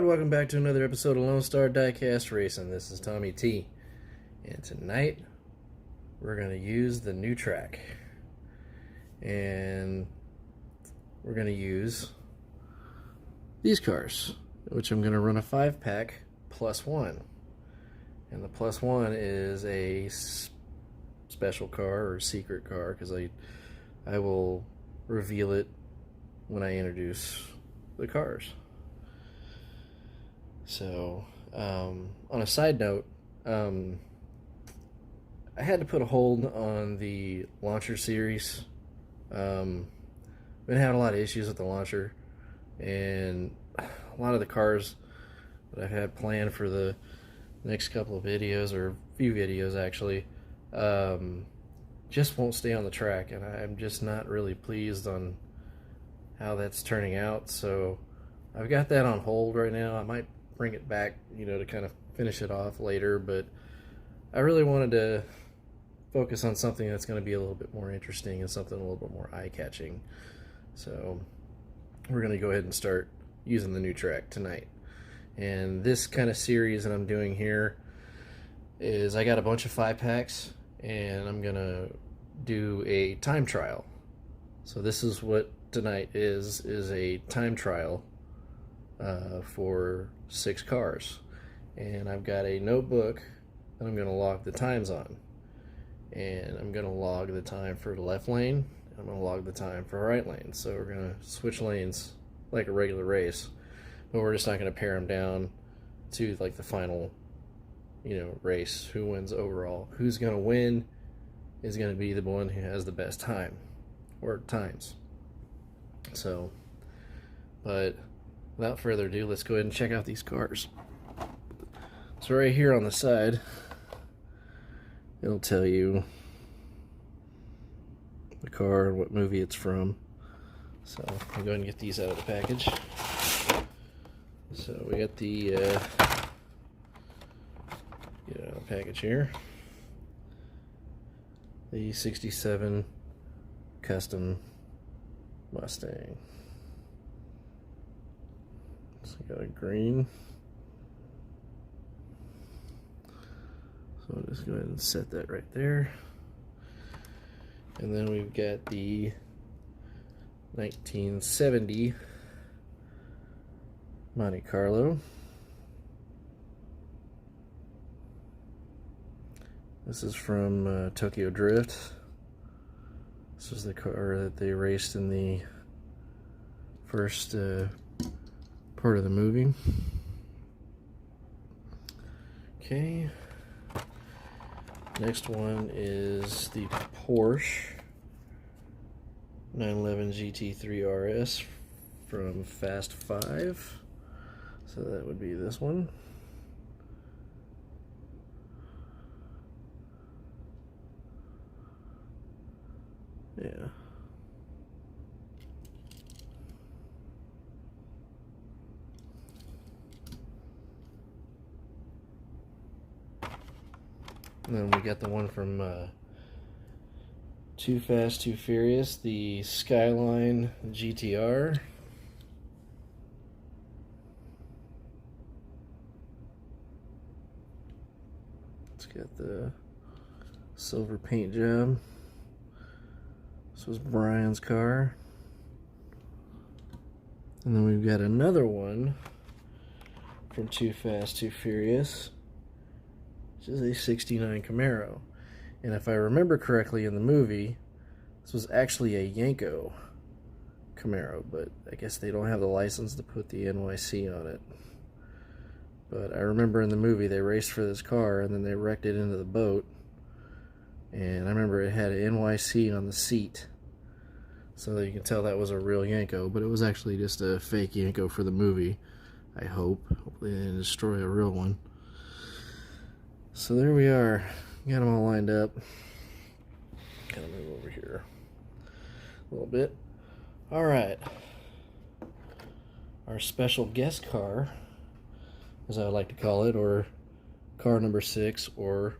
welcome back to another episode of Lone Star Diecast Racing. This is Tommy T, and tonight we're going to use the new track, and we're going to use these cars, which I'm going to run a 5-pack plus one, and the plus one is a special car or secret car, because I will reveal it when I introduce the cars. So, on a side note, I had to put a hold on the launcher series. Been having a lot of issues with the launcher, and a lot of the cars that I've had planned for the next couple of videos, or a few videos actually, just won't stay on the track, and I'm just not really pleased on how that's turning out. So I've got that on hold right now. I might bring it back, to kind of finish it off later, but I really wanted to focus on something that's going to be a little bit more interesting and something a little bit more eye-catching. So we're going to go ahead and start using the new track tonight. And this kind of series that I'm doing here is I got a bunch of 5-packs, and I'm going to do a time trial. So this is what tonight is a time trial for 6 cars, and I've got a notebook that I'm going to log the times on, and I'm going to log the time for the left lane, and I'm going to log the time for right lane. So we're going to switch lanes like a regular race, but we're just not going to pair them down to like the final race, who wins overall. Who's going to win is going to be the one who has the best time or times. So, but without further ado, let's go ahead and check out these cars. So right here on the side, it'll tell you the car and what movie it's from. So I'll go ahead and get these out of the package. So we got the package here. The 67 custom Mustang. So we got a green. So I'll just go ahead and set that right there. And then we've got the 1970 Monte Carlo. This is from Tokyo Drift. This is the car that they raced in the first part of the movie. Okay. Next one is the Porsche 911 Gt3 Rs from Fast 5. So that would be this one. Yeah. And then we got the one from Too Fast, Too Furious, the Skyline Gtr. It's got the silver paint job. This was Brian's car. And then we've got another one from Too Fast, Too Furious. This is a 69 Camaro. And if I remember correctly in the movie, this was actually a Yanko Camaro, but I guess they don't have the license to put the NYC on it. But I remember in the movie they raced for this car, and then they wrecked it into the boat. And I remember it had an NYC on the seat, so that you can tell that was a real Yanko, but it was actually just a fake Yanko for the movie, I hope. Hopefully they didn't destroy a real one. So there we are. Got them all lined up. Gotta move over here a little bit. Alright. Our special guest car, as I like to call it, or car number 6, or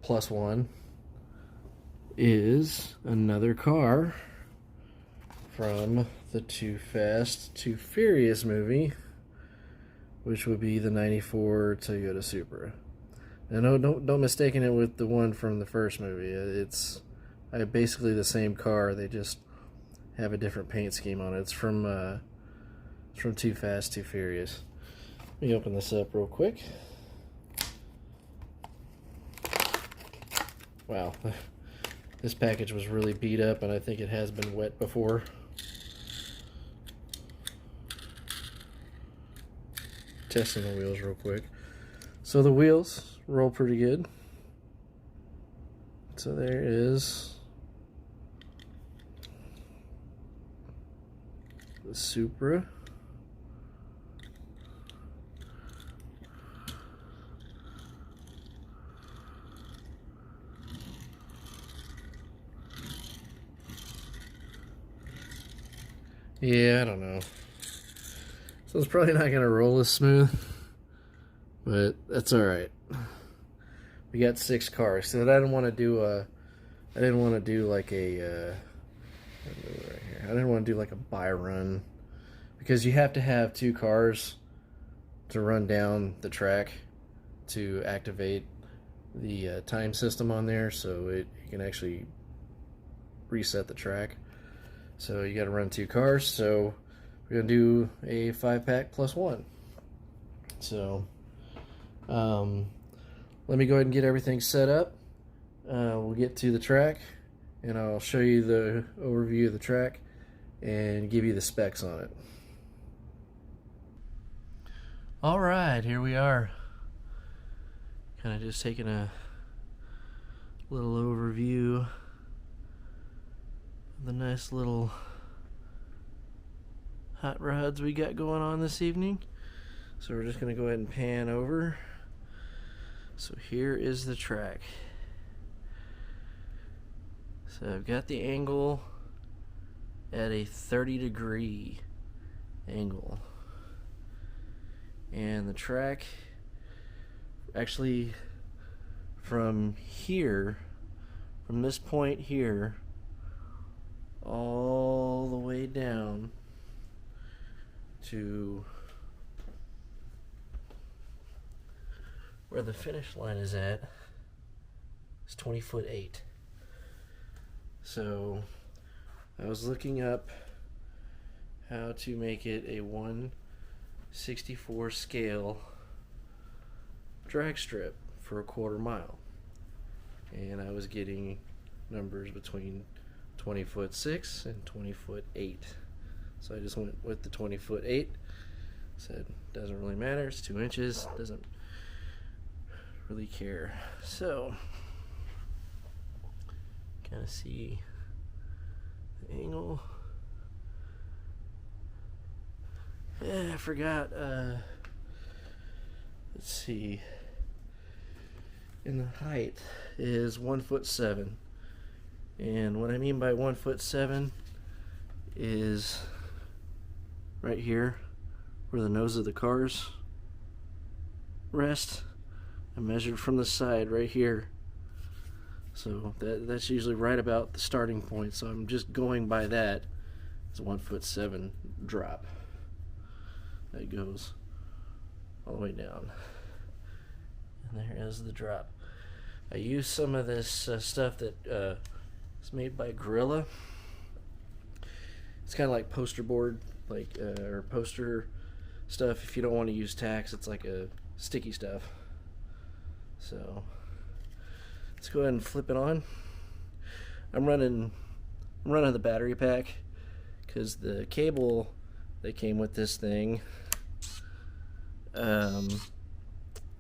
plus one, is another car from the Too Fast, Too Furious movie, which would be the 94 Toyota Supra. And no, don't mistaken it with the one from the first movie. It's basically the same car. They just have a different paint scheme on it. It's from Too Fast, Too Furious. Let me open this up real quick. Wow, this package was really beat up, and I think it has been wet before. Testing the wheels real quick. So the wheels roll pretty good. So there is the Supra. Yeah, I don't know. So it's probably not going to roll as smooth, but that's all right. We got 6 cars, so I didn't want to do like a I didn't want to do like a buy run, because you have to have 2 cars to run down the track to activate the time system on there, so you can actually reset the track. So you got to run 2 cars. So we're gonna do a 5-pack plus 1. So let me go ahead and get everything set up. We'll get to the track, and I'll show you the overview of the track and give you the specs on it. All right, here we are. Kind of just taking a little overview of the nice little hot rods we got going on this evening. So we're just going to go ahead and pan over. So here is the track. So I've got the angle at a 30-degree angle, and the track actually from here, from this point here all the way down to where the finish line is at, is 20'8". So I was looking up how to make it a 1/64 scale drag strip for a 1/4 mile, and I was getting numbers between 20'6" and 20'8". So I just went with the 20'8". Said doesn't really matter, it's 2 inches, doesn't really care. So kind of see the angle. Yeah, I forgot. Let's see. And the height is 1'7", and what I mean by 1'7" is right here where the nose of the cars rest. I measured from the side right here, so that's usually right about the starting point. So I'm just going by that. It's a 1'7" drop that goes all the way down, and there is the drop. I used some of this stuff that is made by Gorilla. It's kind of like poster board, like or poster stuff. If you don't want to use tacks, it's like a sticky stuff. So let's go ahead and flip it on. I'm running the battery pack because the cable that came with this thing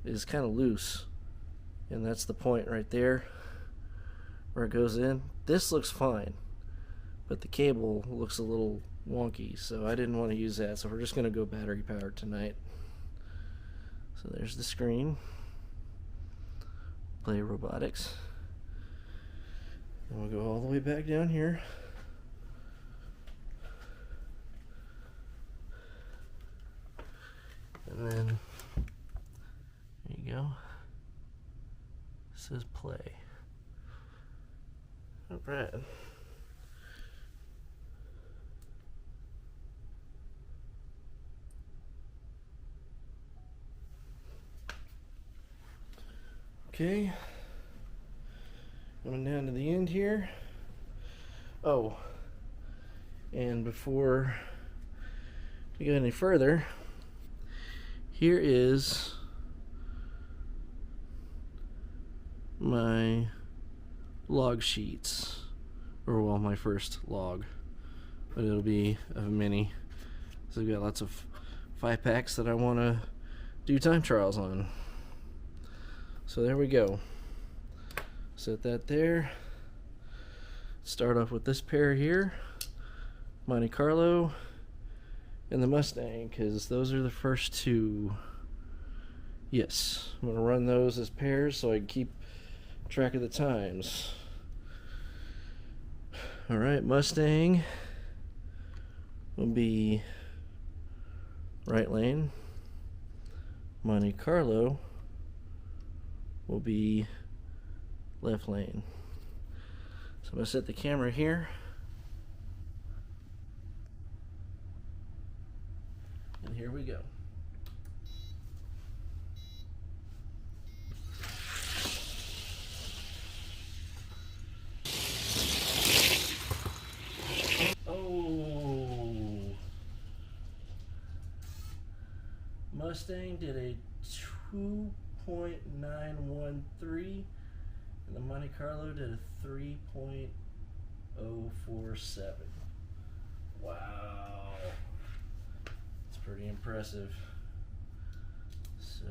is kind of loose, and that's the point right there where it goes in. This looks fine, but the cable looks a little wonky, so I didn't want to use that. So we're just going to go battery powered tonight. So there's the screen. Play robotics, and we'll go all the way back down here. And then there you go. It says play. All right. Okay, coming down to the end here. Oh, and before we go any further, here is my log sheets, or well, my first log, but it'll be a mini. So I've got lots of 5-packs that I want to do time trials on. So there we go. Set that there. Start off with this pair here, Monte Carlo and the Mustang, because those are the first two. Yes, I'm going to run those as pairs so I can keep track of the times. Alright, Mustang will be right lane. Monte Carlo will be left lane. So I'm going to set the camera here. And here we go. Oh, Mustang did a 2.913 and the Monte Carlo did a 3.047. Wow, it's pretty impressive. So,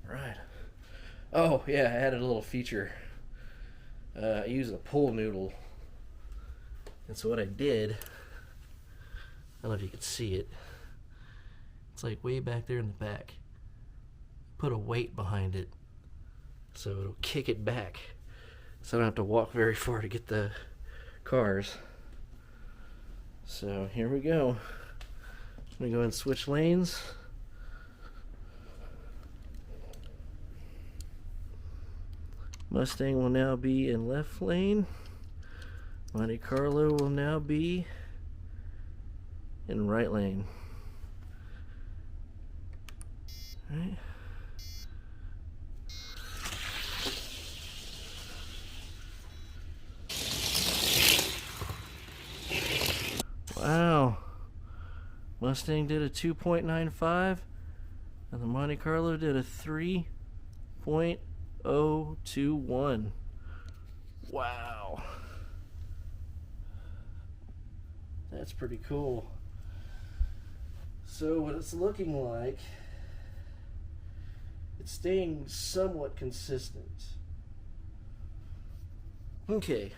right. Oh yeah, I added a little feature. I use a pull noodle, and so what I did, I don't know if you can see it, it's like way back there in the back. Put a weight behind it so it'll kick it back, so I don't have to walk very far to get the cars. So here we go. I'm gonna go ahead and switch lanes. Mustang will now be in left lane. Monte Carlo will now be in right lane. All right. Wow. Mustang did a 2.95 and the Monte Carlo did a 3.021. Wow. That's pretty cool. So what it's looking like, it's staying somewhat consistent. Okay.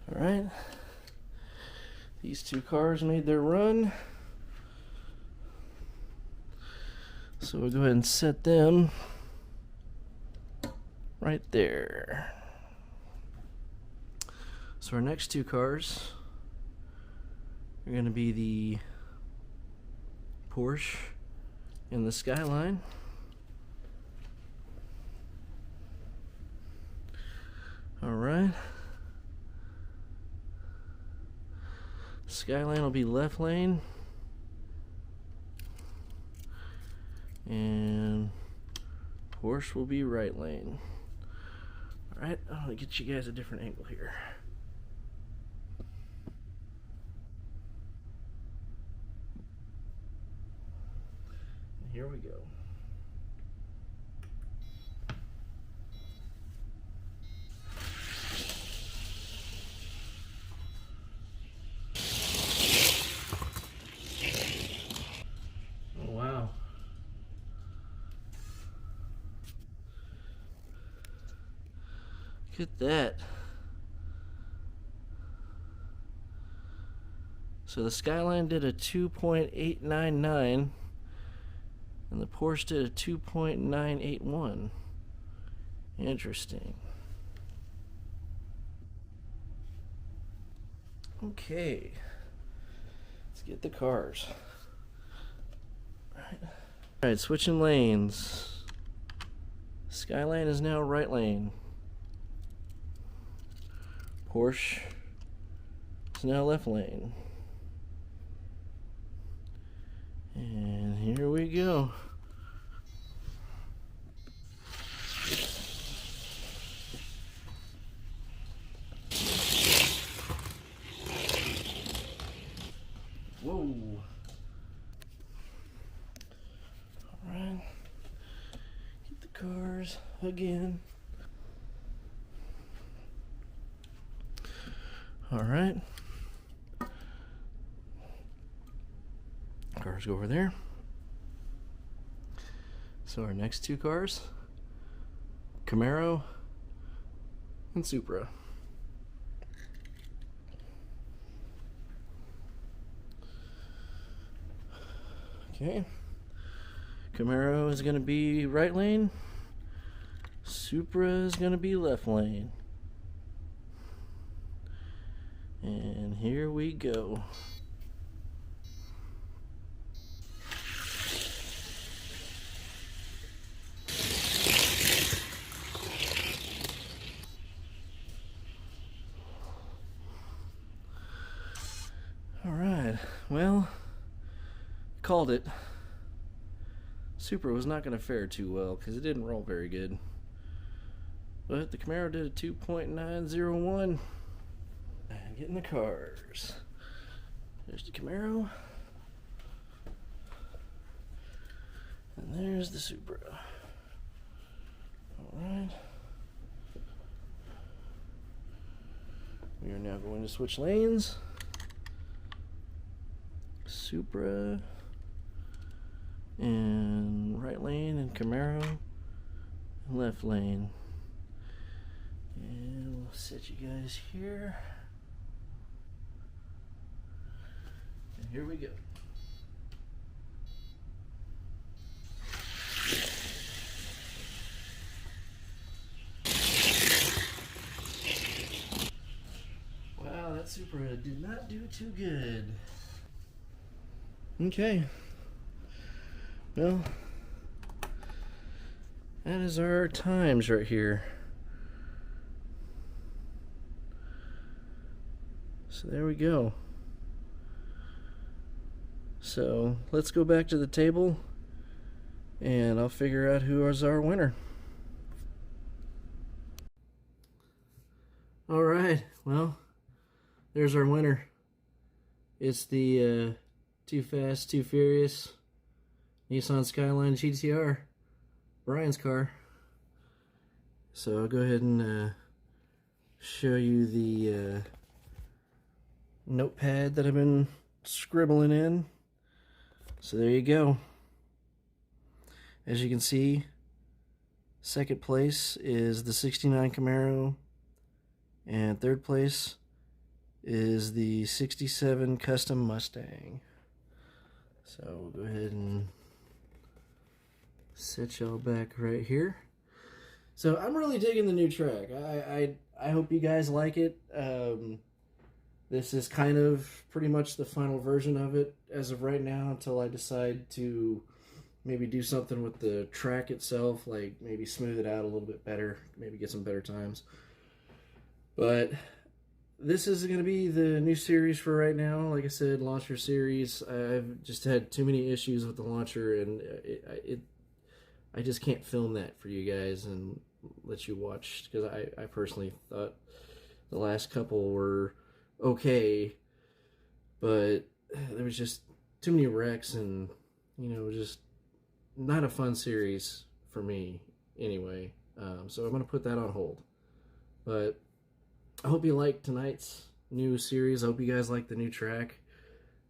All right. These two cars made their run. So we'll go ahead and set them right there. So our next two cars are going to be the Porsche and the Skyline. All right. Skyline will be left lane, and Porsche will be right lane. All right, I'm gonna get you guys a different angle here. And here we go. Look at that. So the Skyline did a 2.899 and the Porsche did a 2.981. Interesting. Okay. Let's get the cars. Alright, switching lanes. Skyline is now right lane. Porsche is now left lane. And here we go. Whoa. Alright. Get the cars again. Alright. Cars go over there. So our next two cars, Camaro and Supra. Okay. Camaro is going to be right lane. Supra is going to be left lane. And here we go. Alright, well, called it. Supra was not going to fare too well because it didn't roll very good. But the Camaro did a 2.901. And get in the cars. There's the Camaro. And there's the Supra. Alright. We are now going to switch lanes. Supra and right lane, and Camaro and left lane. And we'll set you guys here. And here we go. Wow, that Supra did not do too good. Okay. Well, that is our times right here. So there we go. So let's go back to the table and I'll figure out who is our winner. Alright, well, there's our winner. It's the Too Fast, Too Furious Nissan Skyline Gtr, Brian's car. So I'll go ahead and show you the notepad that I've been scribbling in. So there you go. As you can see, second place is the 69 Camaro, and third place is the 67 Custom Mustang. So we'll go ahead and set y'all back right here. So I'm really digging the new track. I hope you guys like it. This is kind of pretty much the final version of it as of right now, until I decide to maybe do something with the track itself, like maybe smooth it out a little bit better, maybe get some better times. But this is going to be the new series for right now. Like I said, launcher series. I've just had too many issues with the launcher, and I just can't film that for you guys and let you watch, because I personally thought the last couple were okay, but there was just too many wrecks, and you know, just not a fun series for me anyway. So I'm going to put that on hold. But I hope you liked tonight's new series. I hope you guys like the new track.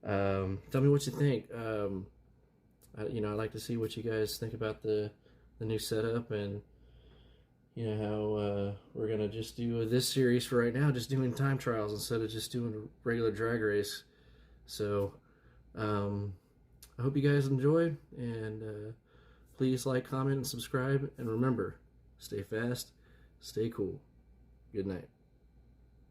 Tell me what you think. You know, I'd like to see what you guys think about the new setup, and you know how we're gonna just do this series for right now, just doing time trials instead of just doing a regular drag race. So I hope you guys enjoy, and please like, comment, and subscribe, and remember, stay fast, stay cool. Good night.